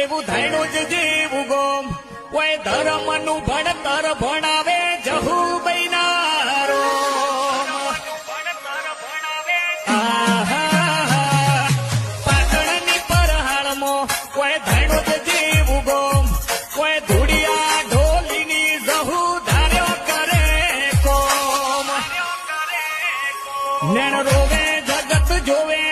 એવું ધૈણું જ જીવું ગોમ કોઈ ધર્મનું ભણતર ભણાવે જહુ બૈનારો પાટણની પરહાળમાં કોઈ ધૈણું જ જીવું ગોમ કોઈ ધૂળિયા ઢોલીની જહુ ધાર્યો કરે કોમ નેણ રોવે જગત જોવે